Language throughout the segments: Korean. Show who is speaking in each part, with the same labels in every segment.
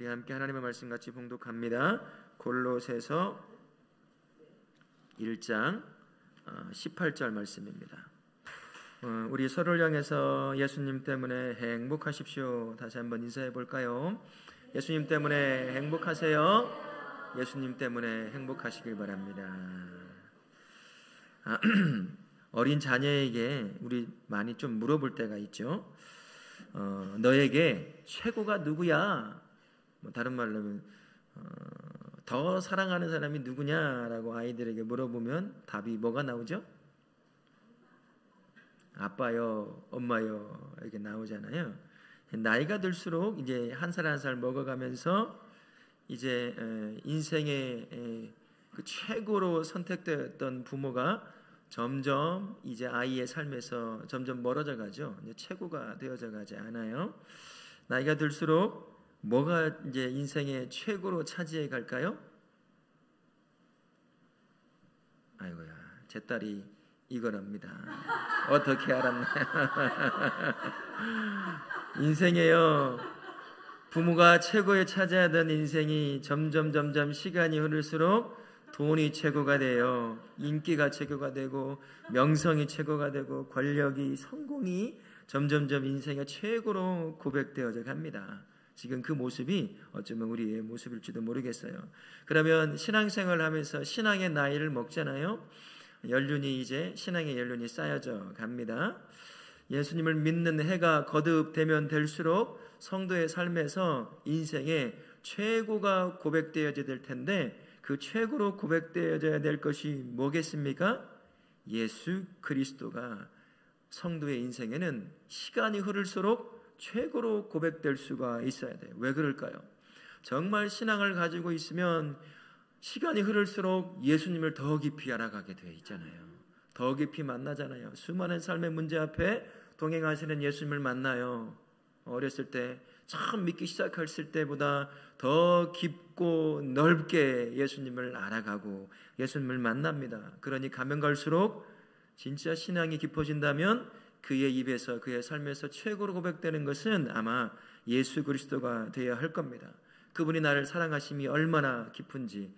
Speaker 1: 우리 함께 하나님의 말씀 같이 봉독합니다. 골로새서 1장 18절 말씀입니다. 우리 서로를 향해서 예수님 때문에 행복하십시오. 다시 한번 인사해 볼까요? 예수님 때문에 행복하세요. 예수님 때문에 행복하시길 바랍니다. 어린 자녀에게 우리 많이 좀 물어볼 때가 있죠. 너에게 최고가 누구야? 다른 말로 하면 더 사랑하는 사람이 누구냐라고 아이들에게 물어보면 답이 뭐가 나오죠? 아빠요, 엄마요 이렇게 나오잖아요. 나이가 들수록 이제 한 살 한 살 먹어가면서 이제 인생의 그 최고로 선택되었던 부모가 점점 이제 아이의 삶에서 점점 멀어져 가죠. 이제 최고가 되어져 가지 않아요. 나이가 들수록 뭐가 이제 인생의 최고로 차지해 갈까요? 아이고야, 제 딸이 이거랍니다. 어떻게 알았나요? 인생에요, 부모가 최고에 차지하던 인생이 점점 시간이 흐를수록 돈이 최고가 돼요. 인기가 최고가 되고 명성이 최고가 되고 권력이, 성공이 점점 인생의 최고로 고백되어져 갑니다. 지금 그 모습이 어쩌면 우리의 모습일지도 모르겠어요. 그러면 신앙생활을 하면서 신앙의 나이를 먹잖아요. 연륜이 이제 신앙의 연륜이 쌓여져 갑니다. 예수님을 믿는 해가 거듭되면 될수록 성도의 삶에서 인생의 최고가 고백되어져야 될 텐데, 그 최고로 고백되어져야 될 것이 뭐겠습니까? 예수 그리스도가 성도의 인생에는 시간이 흐를수록 최고로 고백될 수가 있어야 돼요. 왜 그럴까요? 정말 신앙을 가지고 있으면 시간이 흐를수록 예수님을 더 깊이 알아가게 되어 있잖아요. 더 깊이 만나잖아요. 수많은 삶의 문제 앞에 동행하시는 예수님을 만나요. 어렸을 때 처음 믿기 시작했을 때보다 더 깊고 넓게 예수님을 알아가고 예수님을 만납니다. 그러니 가면 갈수록 진짜 신앙이 깊어진다면 그의 입에서, 그의 삶에서 최고로 고백되는 것은 아마 예수 그리스도가 되어야 할 겁니다. 그분이 나를 사랑하심이 얼마나 깊은지,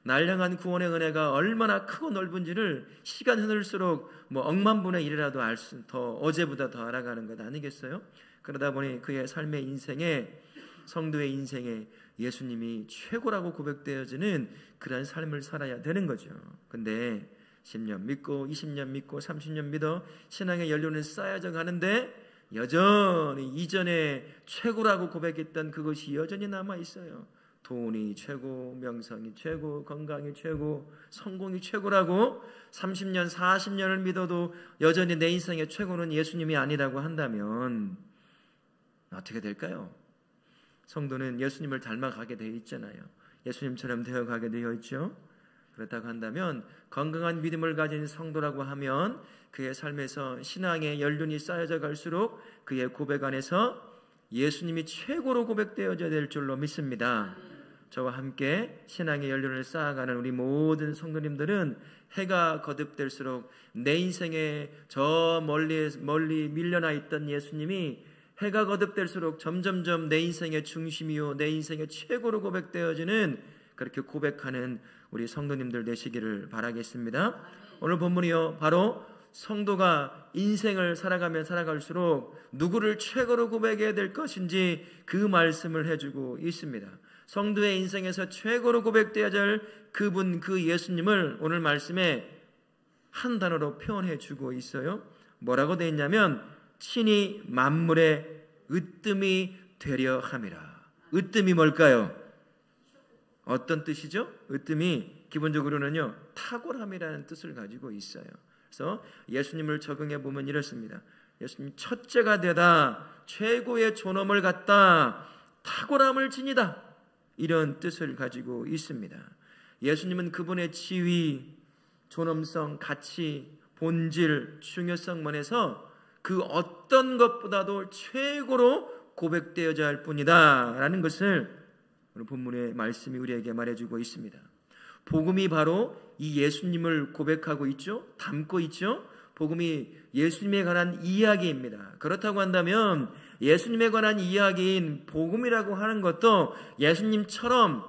Speaker 1: 날 향한 구원의 은혜가 얼마나 크고 넓은지를 시간 흐를수록 억만분의 1이라도 더 어제보다 더 알아가는 것 아니겠어요? 그러다 보니 그의 삶의 인생에, 성도의 인생에 예수님이 최고라고 고백되어지는 그런 삶을 살아야 되는 거죠. 근데 10년 믿고 20년 믿고 30년 믿어 신앙의 연륜을 쌓여져 가는데 여전히 이전에 최고라고 고백했던 그것이 여전히 남아있어요. 돈이 최고, 명성이 최고, 건강이 최고, 성공이 최고라고 30년 40년을 믿어도 여전히 내 인생의 최고는 예수님이 아니라고 한다면 어떻게 될까요? 성도는 예수님을 닮아가게 되어 있잖아요. 예수님처럼 되어가게 되어 있죠. 그렇다고 한다면 건강한 믿음을 가진 성도라고 하면 그의 삶에서 신앙의 연륜이 쌓여져 갈수록 그의 고백 안에서 예수님이 최고로 고백되어져야 될 줄로 믿습니다. 저와 함께 신앙의 연륜을 쌓아가는 우리 모든 성도님들은 해가 거듭될수록 내 인생에 저 멀리 밀려나 있던 예수님이 해가 거듭될수록 점점점 내 인생의 중심이요, 내 인생의 최고로 고백되어지는, 그렇게 고백하는 우리 성도님들 되시기를 바라겠습니다. 오늘 본문이요, 바로 성도가 인생을 살아가면 살아갈수록 누구를 최고로 고백해야 될 것인지 그 말씀을 해주고 있습니다. 성도의 인생에서 최고로 고백되어야 될 그분, 그 예수님을 오늘 말씀에 한 단어로 표현해 주고 있어요. 뭐라고 되어 있냐면 친히 만물의 으뜸이 되려 함이라. 으뜸이 뭘까요? 어떤 뜻이죠? 으뜸이 기본적으로는요, 탁월함이라는 뜻을 가지고 있어요. 그래서 예수님을 적용해 보면 이렇습니다. 예수님 첫째가 되다, 최고의 존엄을 갖다, 탁월함을 지니다, 이런 뜻을 가지고 있습니다. 예수님은 그분의 지위, 존엄성, 가치, 본질, 중요성 면에서 그 어떤 것보다도 최고로 고백되어져야 할 뿐이다 라는 것을 오늘 본문의 말씀이 우리에게 말해주고 있습니다. 복음이 바로 이 예수님을 고백하고 있죠. 담고 있죠. 복음이 예수님에 관한 이야기입니다. 그렇다고 한다면 예수님에 관한 이야기인 복음이라고 하는 것도 예수님처럼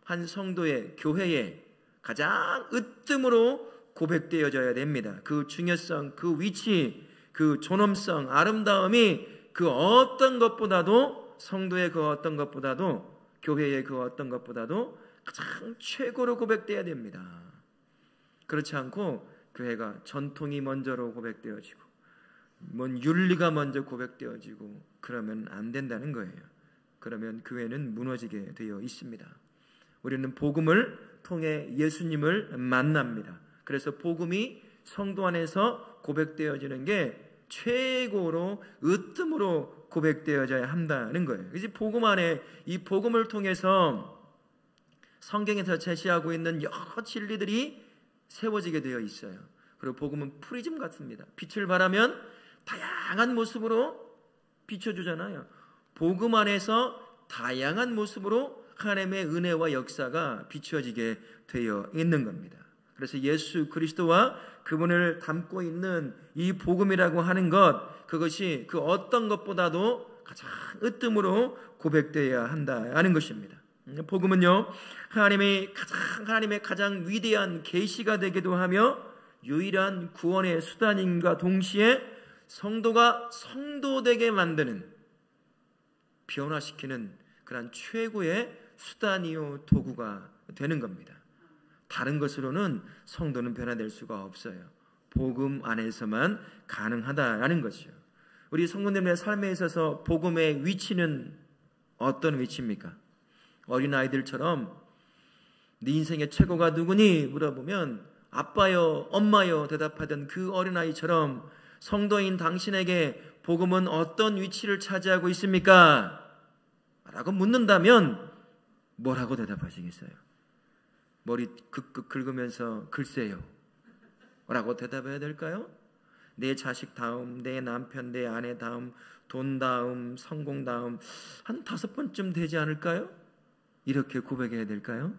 Speaker 1: 한 성도의, 교회에 가장 으뜸으로 고백되어져야 됩니다. 그 중요성, 그 위치, 그 존엄성, 아름다움이 그 어떤 것보다도, 성도의 그 어떤 것보다도, 교회의 그 어떤 것보다도 가장 최고로 고백되어야 됩니다. 그렇지 않고 교회가 전통이 먼저로 고백되어지고 뭔 윤리가 먼저 고백되어지고 그러면 안 된다는 거예요. 그러면 교회는 무너지게 되어 있습니다. 우리는 복음을 통해 예수님을 만납니다. 그래서 복음이 성도 안에서 고백되어지는 게 최고로 으뜸으로 고백되어져야 한다는 거예요. 그래서 복음 안에, 이 복음을 통해서 성경에서 제시하고 있는 여러 진리들이 세워지게 되어 있어요. 그리고 복음은 프리즘 같습니다. 빛을 발하면 다양한 모습으로 비춰주잖아요. 복음 안에서 다양한 모습으로 하나님의 은혜와 역사가 비춰지게 되어 있는 겁니다. 그래서 예수 그리스도와 그분을 담고 있는 이 복음이라고 하는 것, 그것이 그 어떤 것보다도 가장 으뜸으로 고백되어야 한다는 것입니다. 복음은요, 하나님의 가장 위대한 계시가 되기도 하며 유일한 구원의 수단인과 동시에 성도가 성도되게 만드는, 변화시키는 그런 최고의 수단이요 도구가 되는 겁니다. 다른 것으로는 성도는 변화될 수가 없어요. 복음 안에서만 가능하다라는 것이요. 우리 성도님의 삶에 있어서 복음의 위치는 어떤 위치입니까? 어린아이들처럼 네 인생의 최고가 누구니? 물어보면 아빠요, 엄마요 대답하던 그 어린아이처럼 성도인 당신에게 복음은 어떤 위치를 차지하고 있습니까? 라고 묻는다면 뭐라고 대답하시겠어요? 머리 극극 긁으면서 글쎄요 라고 대답해야 될까요? 내 자식 다음, 내 남편, 내 아내 다음, 돈 다음, 성공 다음 한 5번쯤 되지 않을까요? 이렇게 고백해야 될까요?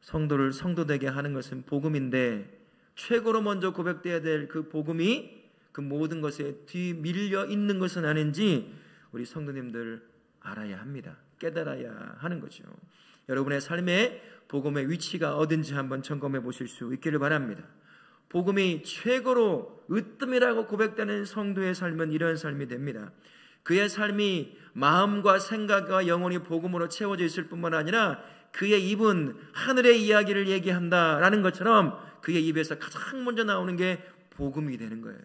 Speaker 1: 성도를 성도되게 하는 것은 복음인데 최고로 먼저 고백돼야 될 그 복음이 그 모든 것에 뒤밀려 있는 것은 아닌지 우리 성도님들 알아야 합니다. 깨달아야 하는 거죠. 여러분의 삶에 복음의 위치가 어딘지 한번 점검해 보실 수 있기를 바랍니다. 복음이 최고로 으뜸이라고 고백되는 성도의 삶은 이런 삶이 됩니다. 그의 삶이 마음과 생각과 영혼이 복음으로 채워져 있을 뿐만 아니라 그의 입은 하늘의 이야기를 얘기한다라는 것처럼 그의 입에서 가장 먼저 나오는 게 복음이 되는 거예요.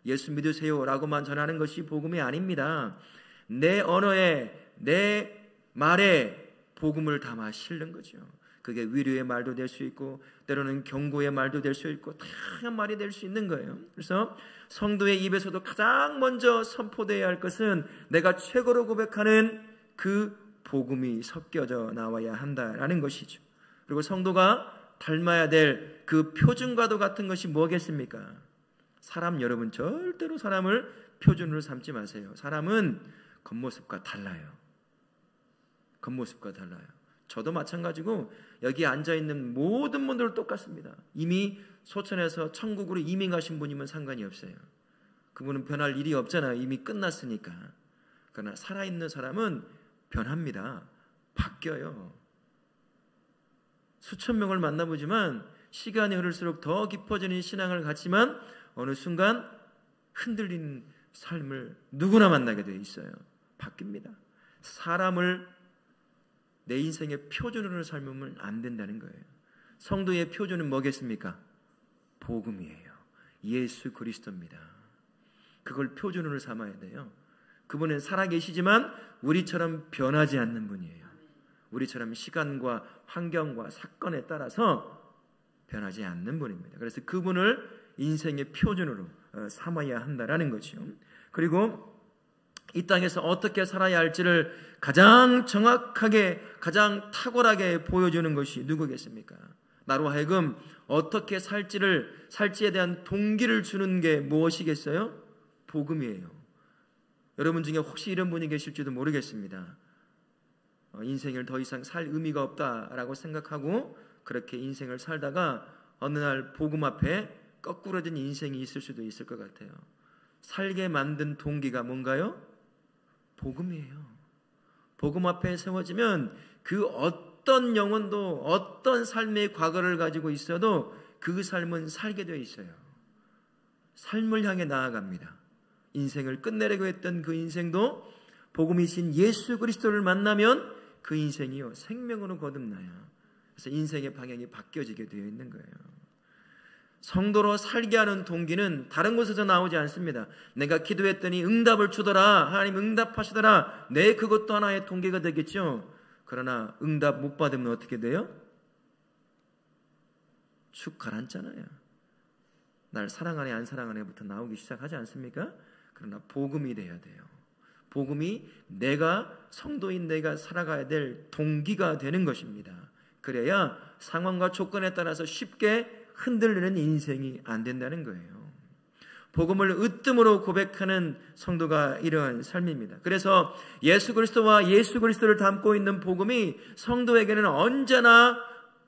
Speaker 1: 예수 믿으세요 라고만 전하는 것이 복음이 아닙니다. 내 언어에, 내 말에 복음을 담아 실는 거죠. 그게 위로의 말도 될 수 있고 때로는 경고의 말도 될 수 있고 다양한 말이 될 수 있는 거예요. 그래서 성도의 입에서도 가장 먼저 선포되어야 할 것은 내가 최고로 고백하는 그 복음이 섞여져 나와야 한다라는 것이죠. 그리고 성도가 닮아야 될 그 표준과도 같은 것이 뭐겠습니까? 여러분 절대로 사람을 표준으로 삼지 마세요. 사람은 겉모습과 달라요. 겉모습과 달라요. 저도 마찬가지고 여기 앉아있는 모든 분들 똑같습니다. 이미 소천에서 천국으로 이민 가신 분이면 상관이 없어요. 그분은 변할 일이 없잖아요. 이미 끝났으니까. 그러나 살아있는 사람은 변합니다. 바뀌어요. 수천 명을 만나보지만 시간이 흐를수록 더 깊어지는 신앙을 갖지만 어느 순간 흔들리는 삶을 누구나 만나게 돼 있어요. 바뀝니다. 사람을 내 인생의 표준으로 삶으면 안 된다는 거예요. 성도의 표준은 뭐겠습니까? 복음이에요. 예수 그리스도입니다. 그걸 표준으로 삼아야 돼요. 그분은 살아계시지만 우리처럼 변하지 않는 분이에요. 우리처럼 시간과 환경과 사건에 따라서 변하지 않는 분입니다. 그래서 그분을 인생의 표준으로 삼아야 한다라는 거죠. 그리고 이 땅에서 어떻게 살아야 할지를 가장 정확하게, 가장 탁월하게 보여주는 것이 누구겠습니까? 나로 하여금 어떻게 살지에 대한 동기를 주는 게 무엇이겠어요? 복음이에요. 여러분 중에 혹시 이런 분이 계실지도 모르겠습니다. 인생을 더 이상 살 의미가 없다라고 생각하고 그렇게 인생을 살다가 어느 날 복음 앞에 거꾸러진 인생이 있을 수도 있을 것 같아요. 살게 만든 동기가 뭔가요? 복음이에요. 복음 앞에 세워지면 그 어떤 영혼도 어떤 삶의 과거를 가지고 있어도 그 삶은 살게 되어 있어요. 삶을 향해 나아갑니다. 인생을 끝내려고 했던 그 인생도 복음이신 예수 그리스도를 만나면 그 인생이요 생명으로 거듭나요. 그래서 인생의 방향이 바뀌어지게 되어 있는 거예요. 성도로 살게 하는 동기는 다른 곳에서 나오지 않습니다. 내가 기도했더니 응답을 주더라, 하나님 응답하시더라, 네, 그것도 하나의 동기가 되겠죠. 그러나 응답 못 받으면 어떻게 돼요? 축 가라앉잖아요. 날 사랑하네 안 사랑하네부터 나오기 시작하지 않습니까? 그러나 복음이 돼야 돼요. 복음이 내가 성도인 내가 살아가야 될 동기가 되는 것입니다. 그래야 상황과 조건에 따라서 쉽게 흔들리는 인생이 안 된다는 거예요. 복음을 으뜸으로 고백하는 성도가 이러한 삶입니다. 그래서 예수 그리스도와 예수 그리스도를 담고 있는 복음이 성도에게는 언제나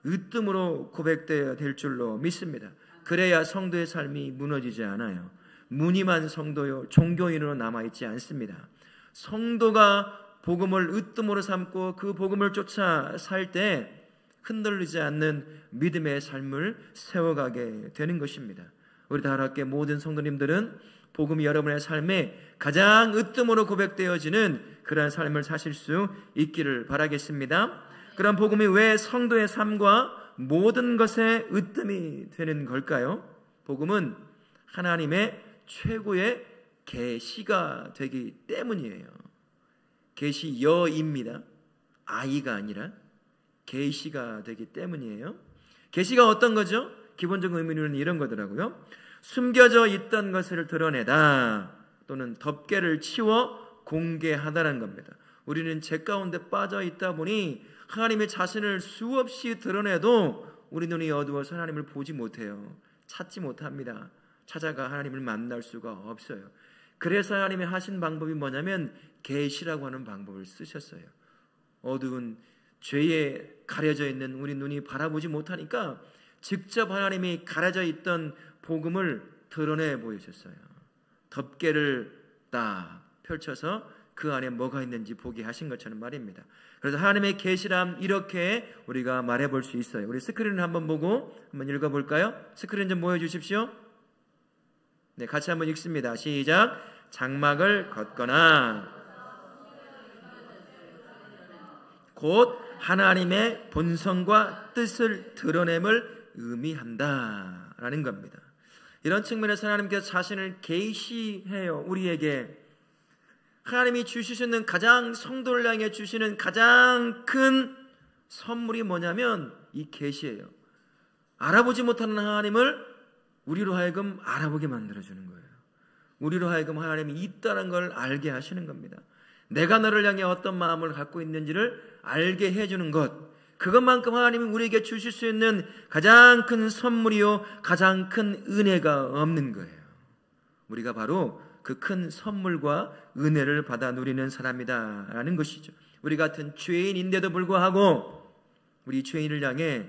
Speaker 1: 으뜸으로 고백되어야 될 줄로 믿습니다. 그래야 성도의 삶이 무너지지 않아요. 무늬만 성도요 종교인으로 남아있지 않습니다. 성도가 복음을 으뜸으로 삼고 그 복음을 쫓아 살 때 흔들리지 않는 믿음의 삶을 세워가게 되는 것입니다. 우리 다락계 모든 성도님들은 복음이 여러분의 삶에 가장 으뜸으로 고백되어지는 그러한 삶을 사실 수 있기를 바라겠습니다. 그런 복음이 왜 성도의 삶과 모든 것에 으뜸이 되는 걸까요? 복음은 하나님의 최고의 계시가 되기 때문이에요. 계시여입니다. 아이가 아니라 계시가 되기 때문이에요. 계시가 어떤 거죠? 기본적 의미는 이런 거더라고요. 숨겨져 있던 것을 드러내다 또는 덮개를 치워 공개하다라는 겁니다. 우리는 죄 가운데 빠져 있다 보니 하나님의 자신을 수없이 드러내도 우리 눈이 어두워서 하나님을 보지 못해요. 찾지 못합니다. 찾아가 하나님을 만날 수가 없어요. 그래서 하나님이 하신 방법이 뭐냐면 계시라고 하는 방법을 쓰셨어요. 어두운 죄에 가려져 있는 우리 눈이 바라보지 못하니까 직접 하나님이 가려져 있던 복음을 드러내 보여줬어요. 덮개를 딱 펼쳐서 그 안에 뭐가 있는지 보게 하신 것처럼 말입니다. 그래서 하나님의 계시란 이렇게 우리가 말해볼 수 있어요. 우리 스크린을 한번 보고 한번 읽어볼까요? 스크린 좀 보여주십시오. 네, 같이 한번 읽습니다. 시작. 장막을 걷거나 곧 하나님의 본성과 뜻을 드러냄을 의미한다라는 겁니다. 이런 측면에서 하나님께서 자신을 계시해요. 우리에게 하나님이 주시는 가장 성도를 향해 주시는 가장 큰 선물이 뭐냐면 이 계시예요. 알아보지 못하는 하나님을 우리로 하여금 알아보게 만들어주는 거예요. 우리로 하여금 하나님이 있다는 걸 알게 하시는 겁니다. 내가 너를 향해 어떤 마음을 갖고 있는지를 알게 해주는 것, 그것만큼 하나님이 우리에게 주실 수 있는 가장 큰 선물이요 가장 큰 은혜가 없는 거예요. 우리가 바로 그 큰 선물과 은혜를 받아 누리는 사람이다라는 것이죠. 우리 같은 죄인인데도 불구하고 우리 죄인을 향해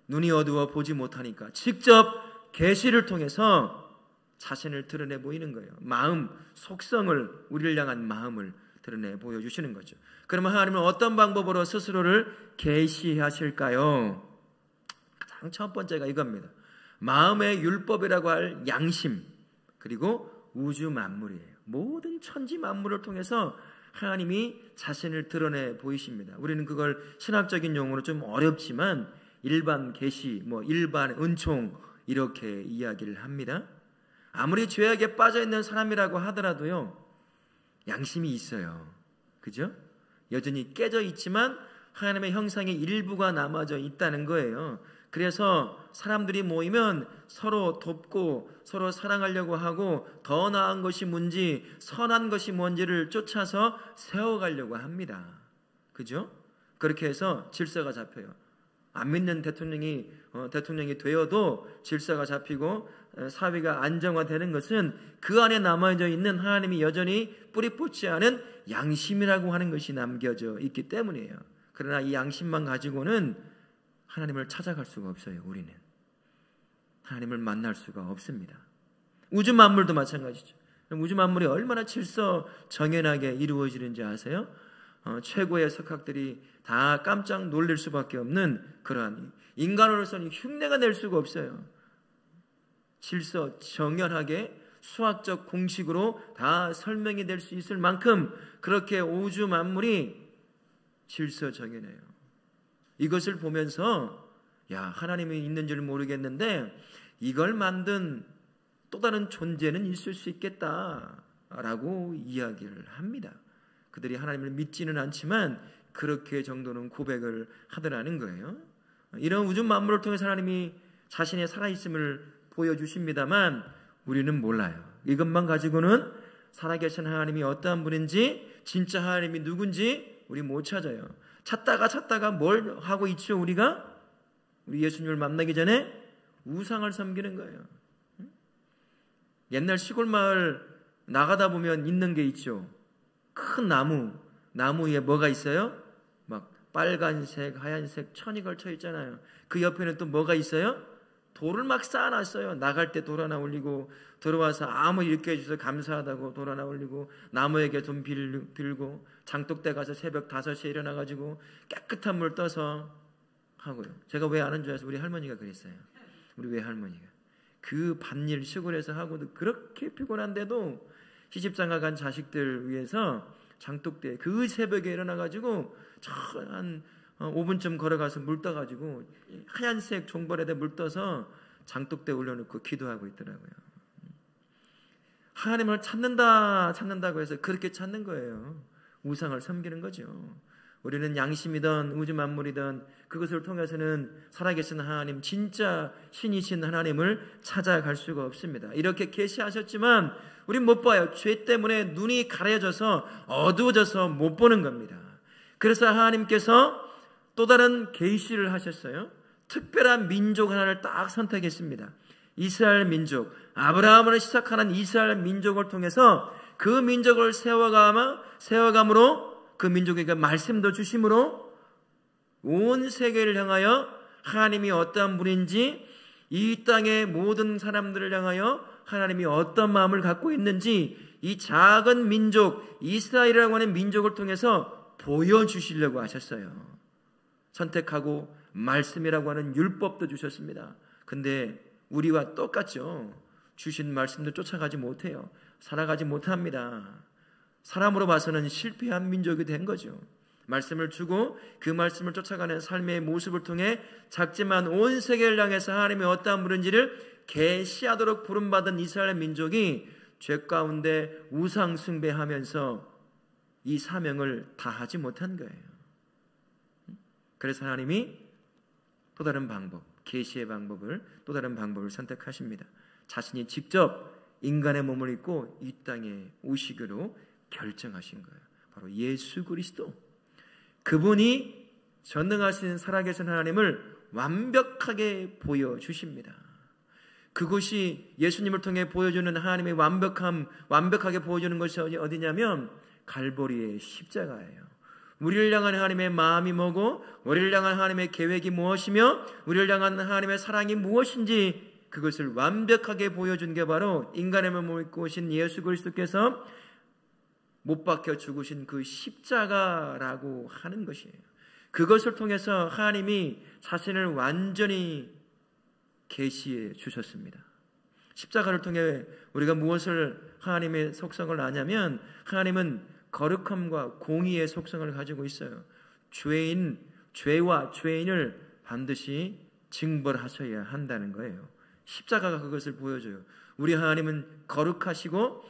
Speaker 1: 눈이 어두워 보지 못하니까 직접 계시를 통해서 자신을 드러내 보이는 거예요. 마음, 속성을, 우리를 향한 마음을 드러내 보여주시는 거죠. 그러면 하나님은 어떤 방법으로 스스로를 계시하실까요? 가장 첫 번째가 이겁니다. 마음의 율법이라고 할 양심, 그리고 우주 만물이에요. 모든 천지 만물을 통해서 하나님이 자신을 드러내 보이십니다. 우리는 그걸 신학적인 용어로 좀 어렵지만 일반 계시, 일반 은총 이렇게 이야기를 합니다. 아무리 죄악에 빠져 있는 사람이라고 하더라도요, 양심이 있어요. 그죠? 여전히 깨져 있지만 하나님의 형상의 일부가 남아져 있다는 거예요. 그래서 사람들이 모이면 서로 돕고 서로 사랑하려고 하고 더 나은 것이 뭔지, 선한 것이 뭔지를 쫓아서 세워가려고 합니다. 그죠? 그렇게 해서 질서가 잡혀요. 안 믿는 대통령이 되어도 질서가 잡히고 사회가 안정화되는 것은 그 안에 남아져 있는 하나님이 여전히 뿌리 뽑지 않은 양심이라고 하는 것이 남겨져 있기 때문이에요. 그러나 이 양심만 가지고는 하나님을 찾아갈 수가 없어요. 우리는 하나님을 만날 수가 없습니다. 우주 만물도 마찬가지죠. 우주 만물이 얼마나 질서 정연하게 이루어지는지 아세요? 최고의 석학들이 다 깜짝 놀랄 수밖에 없는 그러한, 인간으로서는 흉내가 낼 수가 없어요. 질서 정연하게 수학적 공식으로 다 설명이 될 수 있을 만큼 그렇게 우주 만물이 질서 정연해요. 이것을 보면서 하나님이 있는 줄 모르겠는데 이걸 만든 또 다른 존재는 있을 수 있겠다라고 이야기를 합니다. 그들이 하나님을 믿지는 않지만 그렇게 정도는 고백을 하더라는 거예요. 이런 우주 만물을 통해서 하나님이 자신의 살아있음을 보여주십니다만 우리는 몰라요. 이것만 가지고는 살아계신 하나님이 어떠한 분인지, 진짜 하나님이 누군지 우리 못 찾아요. 찾다가 뭘 하고 있죠? 우리 예수님을 만나기 전에 우상을 섬기는 거예요. 옛날 시골 마을 나가다 보면 있는 게 있죠. 큰 나무 위에 뭐가 있어요? 막 빨간색, 하얀색 천이 걸쳐 있잖아요. 그 옆에는 또 뭐가 있어요? 돌을 막 쌓아놨어요. 나갈 때 돌 하나 올리고, 들어와서 아무 이렇게 해주셔서 감사하다고 돌 하나 올리고, 나무에게 돈 빌고, 장독대 가서 새벽 5시에 일어나가지고 깨끗한 물 떠서 하고요. 제가 왜 아는 줄 아세요? 우리 할머니가 그랬어요. 우리 외할머니가 그 밭일 시골에서 하고도 그렇게 피곤한데도 시집장가 간 자식들 위해서 장독대 그 새벽에 일어나가지고 한 5분쯤 걸어가서 물 떠가지고 하얀색 종벌에다 물 떠서 장독대 올려놓고 기도하고 있더라고요. 하나님을 찾는다고 해서 그렇게 찾는 거예요. 우상을 섬기는 거죠. 우리는 양심이든 우주 만물이든 그것을 통해서는 살아계신 하나님, 진짜 신이신 하나님을 찾아갈 수가 없습니다. 이렇게 계시하셨지만 우린 못 봐요. 죄 때문에 눈이 가려져서 어두워져서 못 보는 겁니다. 그래서 하나님께서 또 다른 계시를 하셨어요. 특별한 민족 하나를 딱 선택했습니다. 이스라엘 민족, 아브라함으로 시작하는 이스라엘 민족을 통해서 그 민족을 세워감으로 그 민족에게 말씀도 주심으로 온 세계를 향하여 하나님이 어떠한 분인지, 이 땅의 모든 사람들을 향하여 하나님이 어떤 마음을 갖고 있는지 이 작은 민족 이스라엘이라고 하는 민족을 통해서 보여주시려고 하셨어요. 선택하고 말씀이라고 하는 율법도 주셨습니다. 근데 우리와 똑같죠. 주신 말씀도 쫓아가지 못해요. 살아가지 못합니다. 사람으로 봐서는 실패한 민족이 된 거죠. 말씀을 주고 그 말씀을 쫓아가는 삶의 모습을 통해 작지만 온 세계를 향해서 하나님이 어떠한 분인지를 계시하도록 부름받은 이스라엘 민족이 죄 가운데 우상 숭배하면서 이 사명을 다하지 못한 거예요. 그래서 하나님이 또 다른 방법, 계시의 방법을, 또 다른 방법을 선택하십니다. 자신이 직접 인간의 몸을 입고 이 땅에 오시기로 결정하신 거예요. 바로 예수 그리스도. 그분이 전능하신 살아계신 하나님을 완벽하게 보여주십니다. 그것이 예수님을 통해 보여주는 하나님의 완벽하게 보여주는 것이 어디냐면 갈보리의 십자가예요. 우리를 향한 하나님의 마음이 뭐고, 우리를 향한 하나님의 계획이 무엇이며, 우리를 향한 하나님의 사랑이 무엇인지 그것을 완벽하게 보여준 게 바로 인간의 몸을 입고 오신 예수 그리스도께서 못 박혀 죽으신 그 십자가라고 하는 것이에요. 그것을 통해서 하나님이 자신을 완전히 계시해 주셨습니다. 십자가를 통해 우리가 무엇을 하나님의 속성을 아냐면 하나님은 거룩함과 공의의 속성을 가지고 있어요. 죄와 죄인을 반드시 징벌하셔야 한다는 거예요. 십자가가 그것을 보여줘요. 우리 하나님은 거룩하시고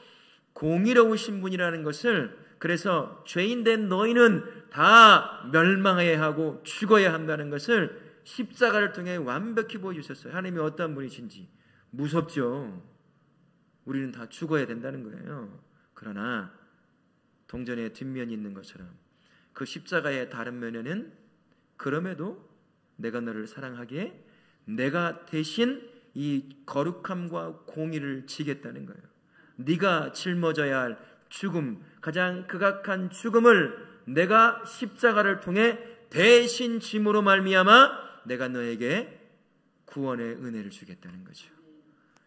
Speaker 1: 공의로우신 분이라는 것을, 그래서 죄인된 너희는 다 멸망해야 하고 죽어야 한다는 것을 십자가를 통해 완벽히 보여주셨어요. 하나님이 어떤 분이신지. 무섭죠. 우리는 다 죽어야 된다는 거예요. 그러나 동전의 뒷면이 있는 것처럼 그 십자가의 다른 면에는 그럼에도 내가 너를 사랑하기에 내가 대신 이 거룩함과 공의를 지겠다는 거예요. 네가 짊어져야 할 죽음, 가장 극악한 죽음을 내가 십자가를 통해 대신 짐으로 말미암아 내가 너에게 구원의 은혜를 주겠다는 거죠.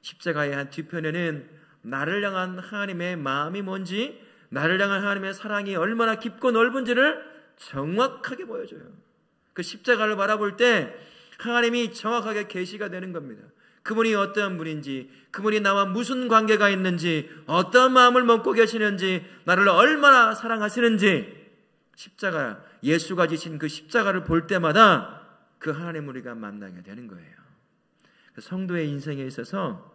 Speaker 1: 십자가의 한 뒤편에는 나를 향한 하나님의 마음이 뭔지, 나를 향한 하나님의 사랑이 얼마나 깊고 넓은지를 정확하게 보여줘요. 그 십자가를 바라볼 때 하나님이 정확하게 계시가 되는 겁니다. 그분이 어떠한 분인지, 그분이 나와 무슨 관계가 있는지, 어떤 마음을 먹고 계시는지, 나를 얼마나 사랑하시는지, 십자가, 예수가 지신 그 십자가를 볼 때마다 그 하나님을 우리가 만나게 되는 거예요. 성도의 인생에 있어서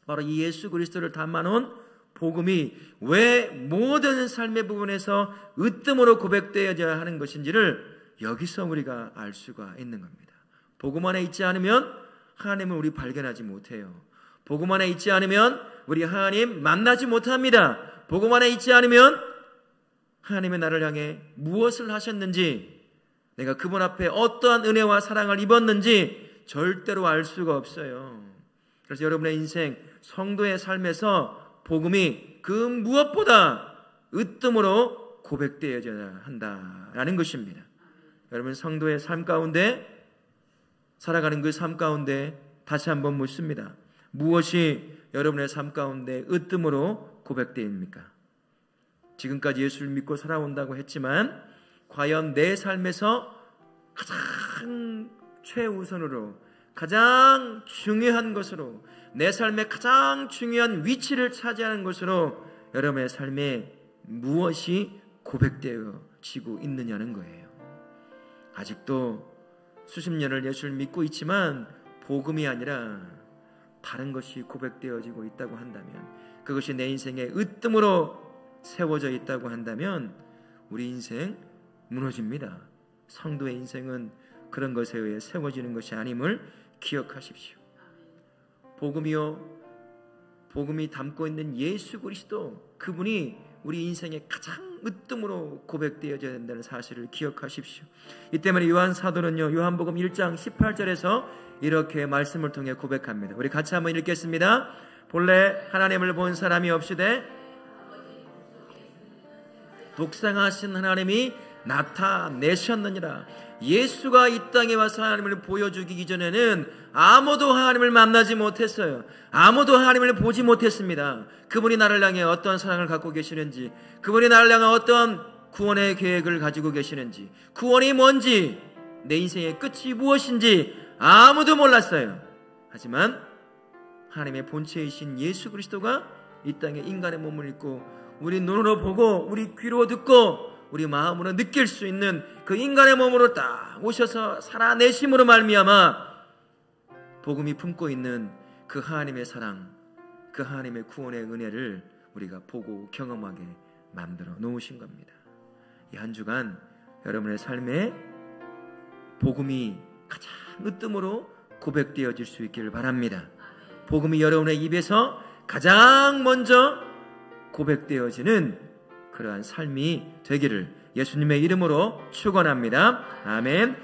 Speaker 1: 바로 이 예수 그리스도를 담아놓은 복음이 왜 모든 삶의 부분에서 으뜸으로 고백되어야 하는 것인지를 여기서 우리가 알 수가 있는 겁니다. 복음 안에 있지 않으면 하나님을 우리 발견하지 못해요. 복음 안에 있지 않으면 우리 하나님 만나지 못합니다. 복음 안에 있지 않으면 하나님의 나를 향해 무엇을 하셨는지, 내가 그분 앞에 어떠한 은혜와 사랑을 입었는지 절대로 알 수가 없어요. 그래서 여러분의 인생, 성도의 삶에서 복음이 그 무엇보다 으뜸으로 고백되어져야 한다라는 것입니다. 여러분, 성도의 삶 가운데, 살아가는 그 삶 가운데 다시 한번 묻습니다. 무엇이 여러분의 삶 가운데 으뜸으로 고백되입니까? 지금까지 예수를 믿고 살아온다고 했지만 과연 내 삶에서 가장 최우선으로, 가장 중요한 것으로, 내 삶의 가장 중요한 위치를 차지하는 것으로 여러분의 삶에 무엇이 고백되어지고 있느냐는 거예요. 아직도 수십 년을 예수를 믿고 있지만 복음이 아니라 다른 것이 고백되어지고 있다고 한다면, 그것이 내 인생의 으뜸으로 세워져 있다고 한다면 우리 인생 무너집니다. 성도의 인생은 그런 것에 의해 세워지는 것이 아님을 기억하십시오. 복음이요, 복음이 담고 있는 예수 그리스도, 그분이 우리 인생의 가장 으뜸으로 고백되어져야 된다는 사실을 기억하십시오. 이 때문에 요한 사도는요, 요한복음 1장 18절에서 이렇게 말씀을 통해 고백합니다. 우리 같이 한번 읽겠습니다. 본래 하나님을 본 사람이 없으되 독생하신 하나님이 나타내셨느니라. 예수가 이 땅에 와서 하나님을 보여주기 이전에는 아무도 하나님을 만나지 못했어요. 아무도 하나님을 보지 못했습니다. 그분이 나를 향해 어떤 사랑을 갖고 계시는지, 그분이 나를 향해 어떤 구원의 계획을 가지고 계시는지, 구원이 뭔지, 내 인생의 끝이 무엇인지 아무도 몰랐어요. 하지만 하나님의 본체이신 예수 그리스도가 이 땅에 인간의 몸을 입고 우리 눈으로 보고 우리 귀로 듣고 우리 마음으로 느낄 수 있는 그 인간의 몸으로 딱 오셔서 살아내심으로 말미암아 복음이 품고 있는 그 하나님의 사랑, 그 하나님의 구원의 은혜를 우리가 보고 경험하게 만들어 놓으신 겁니다. 이 한 주간 여러분의 삶에 복음이 가장 으뜸으로 고백되어질 수 있기를 바랍니다. 복음이 여러분의 입에서 가장 먼저 고백되어지는 그러한 삶이 되기를 예수님의 이름으로 축원합니다. 아멘.